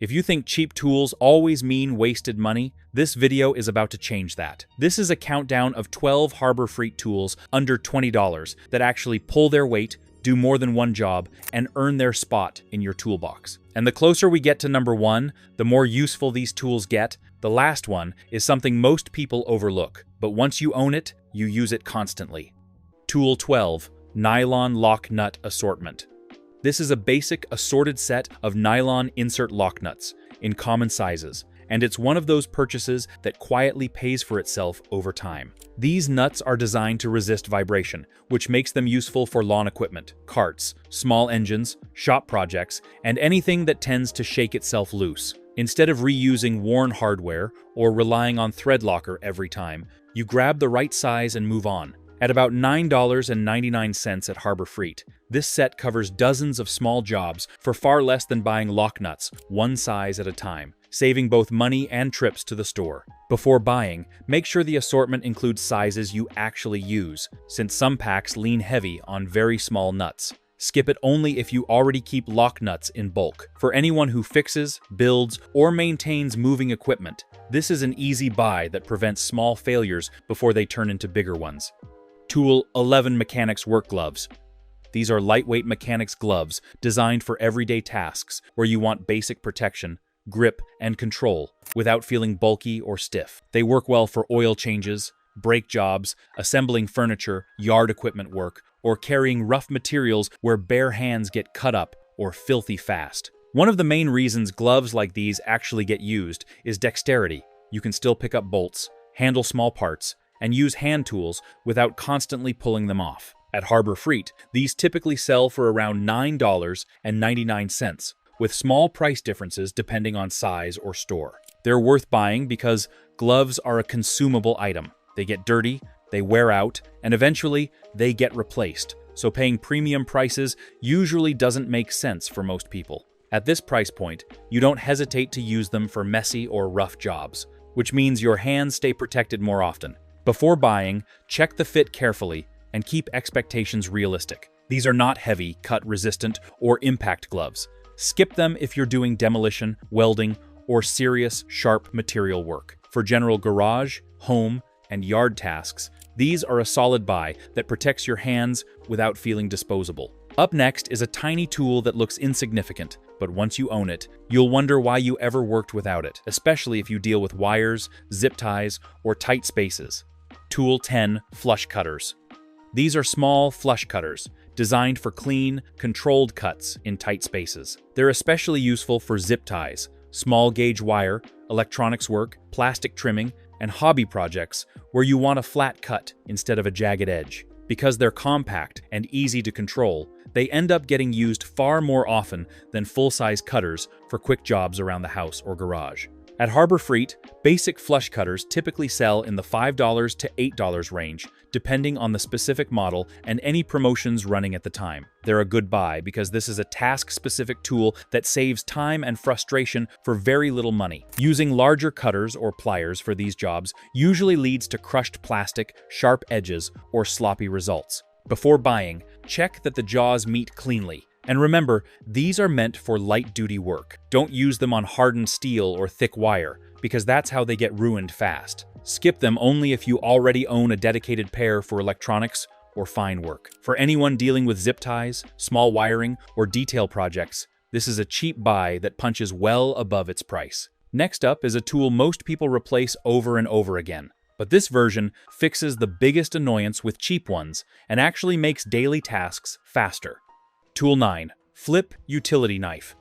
If you think cheap tools always mean wasted money, this video is about to change that. This is a countdown of 12 Harbor Freight tools under $20 that actually pull their weight, do more than one job, and earn their spot in your toolbox. And the closer we get to number 1, the more useful these tools get. The last one is something most people overlook, but once you own it, you use it constantly. Tool 12, Nylon Lock Nut Assortment. This is a basic assorted set of nylon insert lock nuts in common sizes, and it's one of those purchases that quietly pays for itself over time. These nuts are designed to resist vibration, which makes them useful for lawn equipment, carts, small engines, shop projects, and anything that tends to shake itself loose. Instead of reusing worn hardware or relying on thread locker every time, you grab the right size and move on. At about $9.99 at Harbor Freight, this set covers dozens of small jobs for far less than buying lock nuts, one size at a time, saving both money and trips to the store. Before buying, make sure the assortment includes sizes you actually use, since some packs lean heavy on very small nuts. Skip it only if you already keep lock nuts in bulk. For anyone who fixes, builds, or maintains moving equipment, this is an easy buy that prevents small failures before they turn into bigger ones. Tool 11 Mechanics Work Gloves. These are lightweight mechanics gloves designed for everyday tasks where you want basic protection, grip, and control without feeling bulky or stiff. They work well for oil changes, brake jobs, assembling furniture, yard equipment work, or carrying rough materials where bare hands get cut up or filthy fast. One of the main reasons gloves like these actually get used is dexterity. You can still pick up bolts, handle small parts, and use hand tools without constantly pulling them off. At Harbor Freight, these typically sell for around $9.99, with small price differences depending on size or store. They're worth buying because gloves are a consumable item. They get dirty, they wear out, and eventually they get replaced, so paying premium prices usually doesn't make sense for most people. At this price point, you don't hesitate to use them for messy or rough jobs, which means your hands stay protected more often. Before buying, check the fit carefully and keep expectations realistic. These are not heavy, cut-resistant, or impact gloves. Skip them if you're doing demolition, welding, or serious, sharp material work. For general garage, home, and yard tasks, these are a solid buy that protects your hands without feeling disposable. Up next is a tiny tool that looks insignificant, but once you own it, you'll wonder why you ever worked without it, especially if you deal with wires, zip ties, or tight spaces. Tool 10 Flush Cutters. These are small flush cutters, designed for clean, controlled cuts in tight spaces. They're especially useful for zip ties, small gauge wire, electronics work, plastic trimming, and hobby projects where you want a flat cut instead of a jagged edge. Because they're compact and easy to control, they end up getting used far more often than full-size cutters for quick jobs around the house or garage. At Harbor Freight, basic flush cutters typically sell in the $5 to $8 range, depending on the specific model and any promotions running at the time. They're a good buy because this is a task-specific tool that saves time and frustration for very little money. Using larger cutters or pliers for these jobs usually leads to crushed plastic, sharp edges, or sloppy results. Before buying, check that the jaws meet cleanly. And remember, these are meant for light-duty work. Don't use them on hardened steel or thick wire, because that's how they get ruined fast. Skip them only if you already own a dedicated pair for electronics or fine work. For anyone dealing with zip ties, small wiring, or detail projects, this is a cheap buy that punches well above its price. Next up is a tool most people replace over and over again. But this version fixes the biggest annoyance with cheap ones and actually makes daily tasks faster. Tool 9. Flip Utility Knife.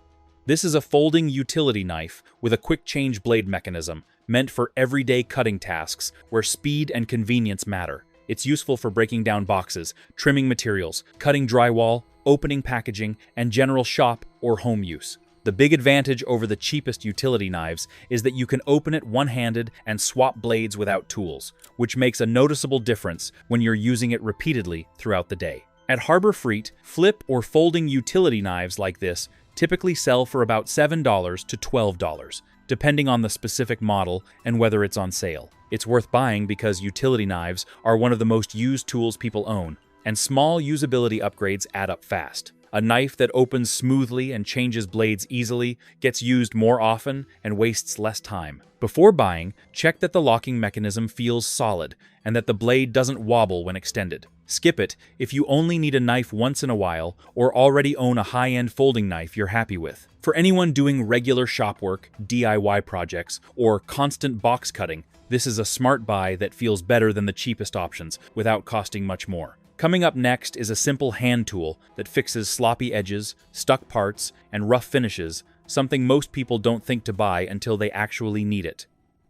This is a folding utility knife with a quick change blade mechanism, meant for everyday cutting tasks where speed and convenience matter. It's useful for breaking down boxes, trimming materials, cutting drywall, opening packaging, and general shop or home use. The big advantage over the cheapest utility knives is that you can open it one-handed and swap blades without tools, which makes a noticeable difference when you're using it repeatedly throughout the day. At Harbor Freight, flip or folding utility knives like this typically sell for about $7 to $12, depending on the specific model and whether it's on sale. It's worth buying because utility knives are one of the most used tools people own, and small usability upgrades add up fast. A knife that opens smoothly and changes blades easily, gets used more often, and wastes less time. Before buying, check that the locking mechanism feels solid and that the blade doesn't wobble when extended. Skip it if you only need a knife once in a while or already own a high-end folding knife you're happy with. For anyone doing regular shop work, DIY projects, or constant box cutting, this is a smart buy that feels better than the cheapest options without costing much more. Coming up next is a simple hand tool that fixes sloppy edges, stuck parts, and rough finishes, something most people don't think to buy until they actually need it.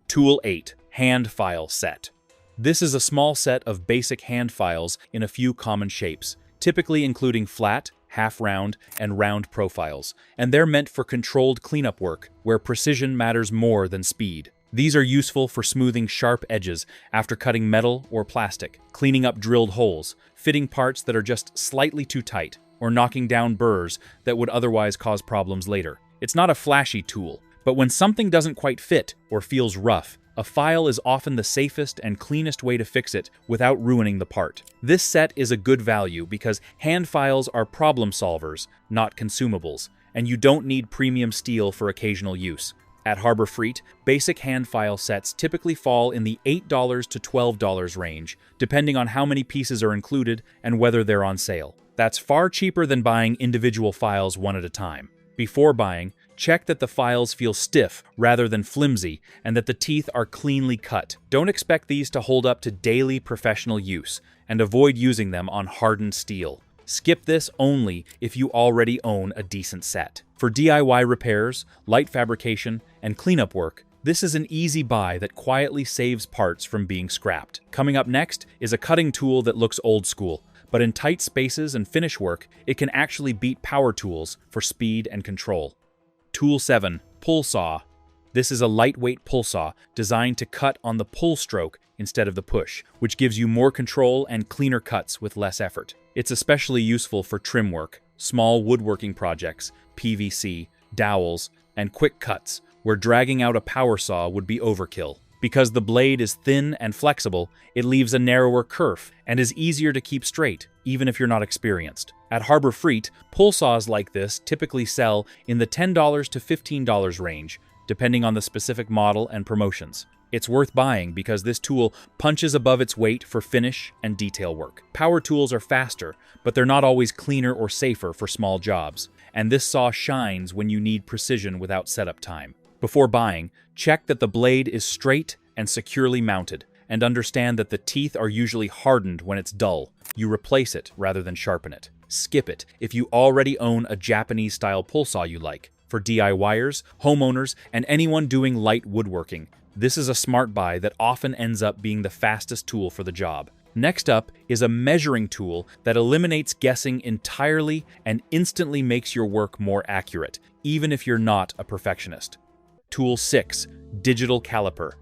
Tool 8. Hand File Set. This is a small set of basic hand files in a few common shapes, typically including flat, half-round, and round profiles, and they're meant for controlled cleanup work where precision matters more than speed. These are useful for smoothing sharp edges after cutting metal or plastic, cleaning up drilled holes, fitting parts that are just slightly too tight, or knocking down burrs that would otherwise cause problems later. It's not a flashy tool, but when something doesn't quite fit or feels rough, a file is often the safest and cleanest way to fix it without ruining the part. This set is a good value because hand files are problem solvers, not consumables, and you don't need premium steel for occasional use. At Harbor Freight, basic hand file sets typically fall in the $8 to $12 range, depending on how many pieces are included and whether they're on sale. That's far cheaper than buying individual files one at a time. Before buying, check that the files feel stiff rather than flimsy and that the teeth are cleanly cut. Don't expect these to hold up to daily professional use, and avoid using them on hardened steel. Skip this only if you already own a decent set. For DIY repairs, light fabrication, and cleanup work, this is an easy buy that quietly saves parts from being scrapped. Coming up next is a cutting tool that looks old school, but in tight spaces and finish work, it can actually beat power tools for speed and control. Tool 7. Pull Saw. This is a lightweight pull saw designed to cut on the pull stroke instead of the push, which gives you more control and cleaner cuts with less effort. It's especially useful for trim work, small woodworking projects, PVC, dowels, and quick cuts, where dragging out a power saw would be overkill. Because the blade is thin and flexible, it leaves a narrower kerf and is easier to keep straight, even if you're not experienced. At Harbor Freight, pull saws like this typically sell in the $10 to $15 range, depending on the specific model and promotions. It's worth buying because this tool punches above its weight for finish and detail work. Power tools are faster, but they're not always cleaner or safer for small jobs, and this saw shines when you need precision without setup time. Before buying, check that the blade is straight and securely mounted, and understand that the teeth are usually hardened when it's dull. You replace it rather than sharpen it. Skip it if you already own a Japanese-style pull saw you like. For DIYers, homeowners, and anyone doing light woodworking, this is a smart buy that often ends up being the fastest tool for the job. Next up is a measuring tool that eliminates guessing entirely and instantly makes your work more accurate, even if you're not a perfectionist. Tool 6. Digital Caliper.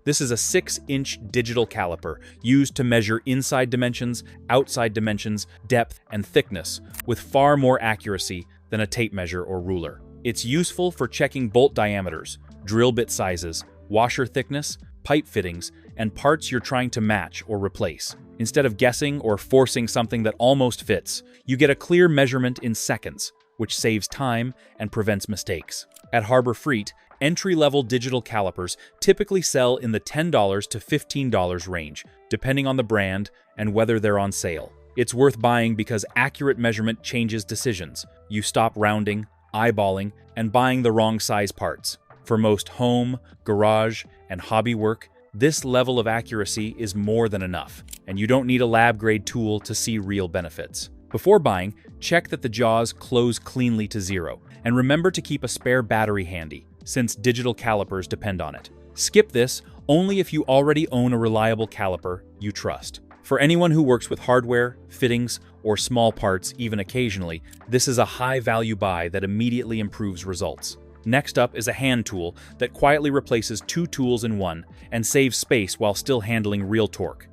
This is a 6-inch digital caliper used to measure inside dimensions, outside dimensions, depth, and thickness with far more accuracy than a tape measure or ruler. It's useful for checking bolt diameters, drill bit sizes, washer thickness, pipe fittings, and parts you're trying to match or replace. Instead of guessing or forcing something that almost fits, you get a clear measurement in seconds, which saves time and prevents mistakes. At Harbor Freight, entry-level digital calipers typically sell in the $10 to $15 range, depending on the brand and whether they're on sale. It's worth buying because accurate measurement changes decisions. You stop rounding, eyeballing, and buying the wrong size parts. For most home, garage, and hobby work, this level of accuracy is more than enough, and you don't need a lab-grade tool to see real benefits. Before buying, check that the jaws close cleanly to zero, and remember to keep a spare battery handy, since digital calipers depend on it. Skip this only if you already own a reliable caliper you trust. For anyone who works with hardware, fittings, or small parts even occasionally, this is a high-value buy that immediately improves results. Next up is a hand tool that quietly replaces two tools in one and saves space while still handling real torque.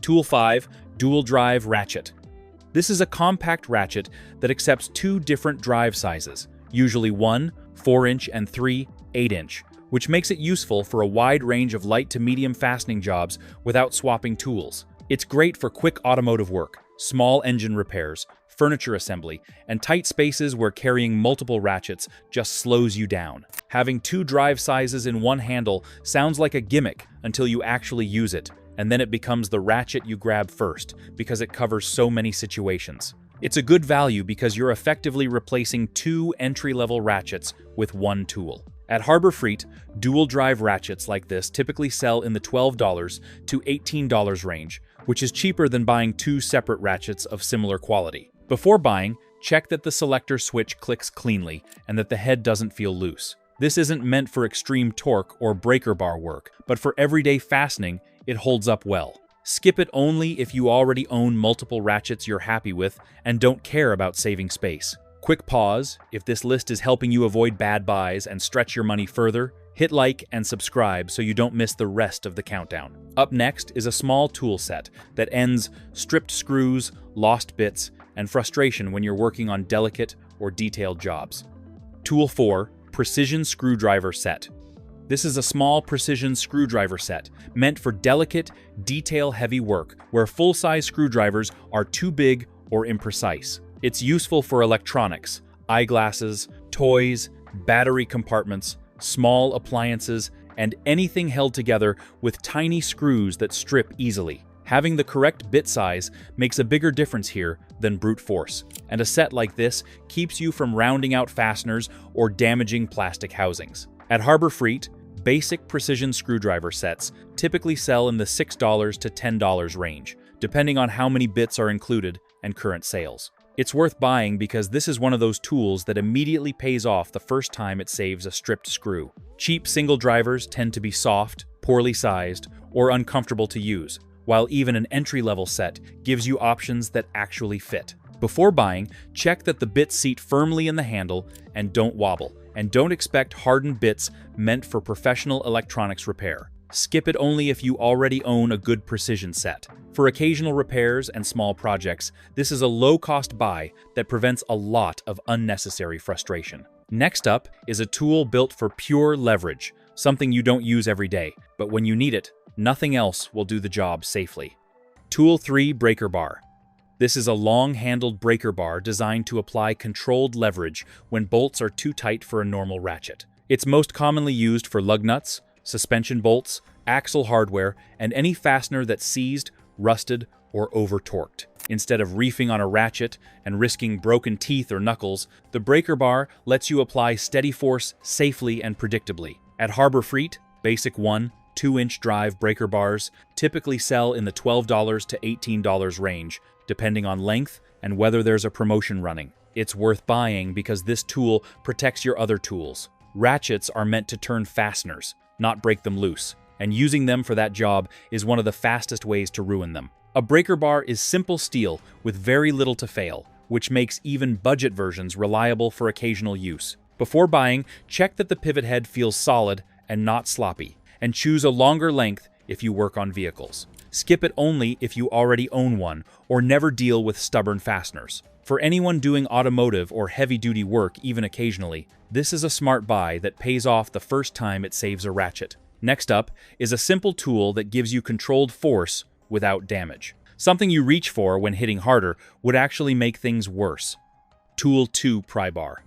Tool 5. Dual Drive Ratchet. This is a compact ratchet that accepts two different drive sizes, usually 1, 4-inch, and 3, 8-inch, which makes it useful for a wide range of light to medium fastening jobs without swapping tools. It's great for quick automotive work, small engine repairs, furniture assembly, and tight spaces where carrying multiple ratchets just slows you down. Having two drive sizes in one handle sounds like a gimmick until you actually use it, and then it becomes the ratchet you grab first because it covers so many situations. It's a good value because you're effectively replacing two entry-level ratchets with one tool. At Harbor Freight, dual-drive ratchets like this typically sell in the $12 to $18 range, which is cheaper than buying two separate ratchets of similar quality. Before buying, check that the selector switch clicks cleanly and that the head doesn't feel loose. This isn't meant for extreme torque or breaker bar work, but for everyday fastening, it holds up well. Skip it only if you already own multiple ratchets you're happy with and don't care about saving space. Quick pause, if this list is helping you avoid bad buys and stretch your money further, hit like and subscribe so you don't miss the rest of the countdown. Up next is a small tool set that ends stripped screws, lost bits, and frustration when you're working on delicate or detailed jobs. Tool 4, Precision Screwdriver Set. This is a small precision screwdriver set meant for delicate, detail-heavy work where full-size screwdrivers are too big or imprecise. It's useful for electronics, eyeglasses, toys, battery compartments, small appliances, and anything held together with tiny screws that strip easily. Having the correct bit size makes a bigger difference here than brute force, and a set like this keeps you from rounding out fasteners or damaging plastic housings. At Harbor Freight, basic precision screwdriver sets typically sell in the $6 to $10 range, depending on how many bits are included and current sales. It's worth buying because this is one of those tools that immediately pays off the first time it saves a stripped screw. Cheap single drivers tend to be soft, poorly sized, or uncomfortable to use, while even an entry-level set gives you options that actually fit. Before buying, check that the bits seat firmly in the handle and don't wobble, and don't expect hardened bits meant for professional electronics repair. Skip it only if you already own a good precision set. For occasional repairs and small projects, this is a low-cost buy that prevents a lot of unnecessary frustration. Next up is a tool built for pure leverage, something you don't use every day, but when you need it, nothing else will do the job safely. Tool 3, Breaker Bar. This is a long-handled breaker bar designed to apply controlled leverage when bolts are too tight for a normal ratchet. It's most commonly used for lug nuts, suspension bolts, axle hardware, and any fastener that's seized, rusted, or over-torqued. Instead of reefing on a ratchet and risking broken teeth or knuckles, the breaker bar lets you apply steady force safely and predictably. At Harbor Freight, basic 1-2-inch drive breaker bars typically sell in the $12 to $18 range, depending on length and whether there's a promotion running. It's worth buying because this tool protects your other tools. Ratchets are meant to turn fasteners, not break them loose, and using them for that job is one of the fastest ways to ruin them. A breaker bar is simple steel with very little to fail, which makes even budget versions reliable for occasional use. Before buying, check that the pivot head feels solid and not sloppy, and choose a longer length if you work on vehicles. Skip it only if you already own one or never deal with stubborn fasteners. For anyone doing automotive or heavy-duty work even occasionally, this is a smart buy that pays off the first time it saves a ratchet. Next up is a simple tool that gives you controlled force without damage. Something you reach for when hitting harder would actually make things worse. Tool 2, Pry Bar.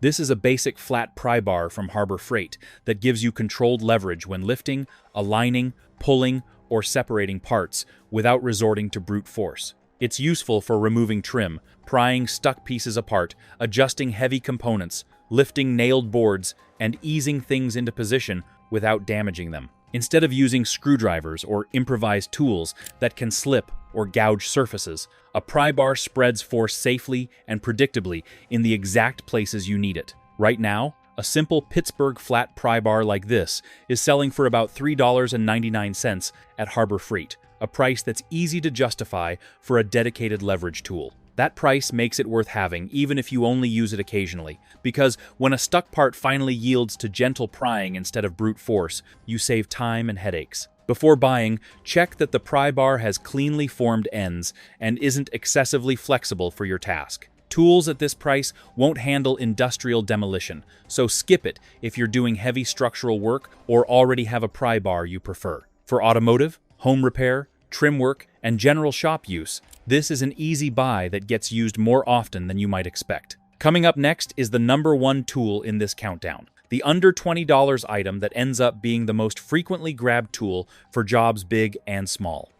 This is a basic flat pry bar from Harbor Freight that gives you controlled leverage when lifting, aligning, pulling, or separating parts without resorting to brute force. It's useful for removing trim, prying stuck pieces apart, adjusting heavy components, lifting nailed boards, and easing things into position without damaging them. Instead of using screwdrivers or improvised tools that can slip or gouge surfaces, a pry bar spreads force safely and predictably in the exact places you need it. Right now, a simple Pittsburgh flat pry bar like this is selling for about $3.99 at Harbor Freight, a price that's easy to justify for a dedicated leverage tool. That price makes it worth having even if you only use it occasionally, because when a stuck part finally yields to gentle prying instead of brute force, you save time and headaches. Before buying, check that the pry bar has cleanly formed ends and isn't excessively flexible for your task. Tools at this price won't handle industrial demolition, so skip it if you're doing heavy structural work or already have a pry bar you prefer. For automotive, home repair, trim work, and general shop use, This is an easy buy that gets used more often than you might expect. Coming up next is the #1 tool in this countdown. The under $20 item that ends up being the most frequently grabbed tool for jobs big and small.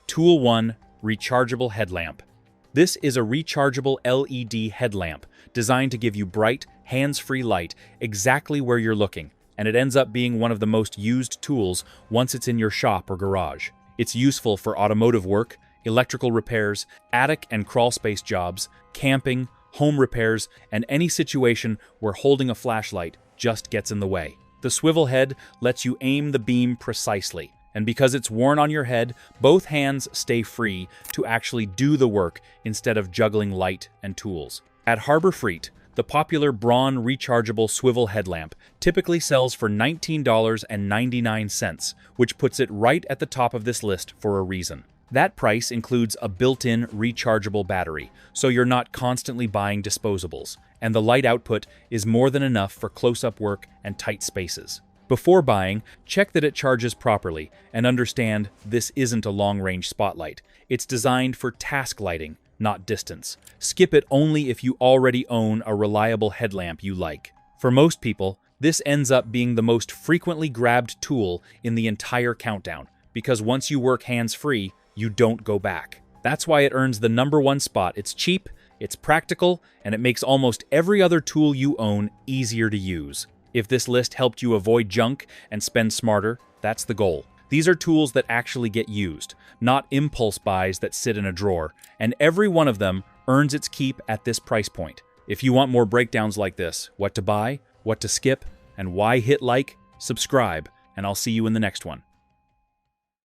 Tool 1, Rechargeable Headlamp. This is a rechargeable LED headlamp designed to give you bright, hands-free light exactly where you're looking, and it ends up being one of the most used tools once it's in your shop or garage. It's useful for automotive work, electrical repairs, attic and crawl space jobs, camping, home repairs, and any situation where holding a flashlight just gets in the way. The swivel head lets you aim the beam precisely, and because it's worn on your head, both hands stay free to actually do the work instead of juggling light and tools. At Harbor Freight, the popular Braun rechargeable swivel headlamp typically sells for $19.99, which puts it right at the top of this list for a reason. That price includes a built-in rechargeable battery, so you're not constantly buying disposables, and the light output is more than enough for close-up work and tight spaces. Before buying, check that it charges properly, and understand this isn't a long-range spotlight. It's designed for task lighting, not distance. Skip it only if you already own a reliable headlamp you like. For most people, this ends up being the most frequently grabbed tool in the entire countdown, because once you work hands-free, you don't go back. That's why it earns the #1 spot. It's cheap, it's practical, and it makes almost every other tool you own easier to use. If this list helped you avoid junk and spend smarter, that's the goal. These are tools that actually get used, not impulse buys that sit in a drawer, and every one of them earns its keep at this price point. If you want more breakdowns like this, what to buy, what to skip, and why hit like, subscribe, and I'll see you in the next one.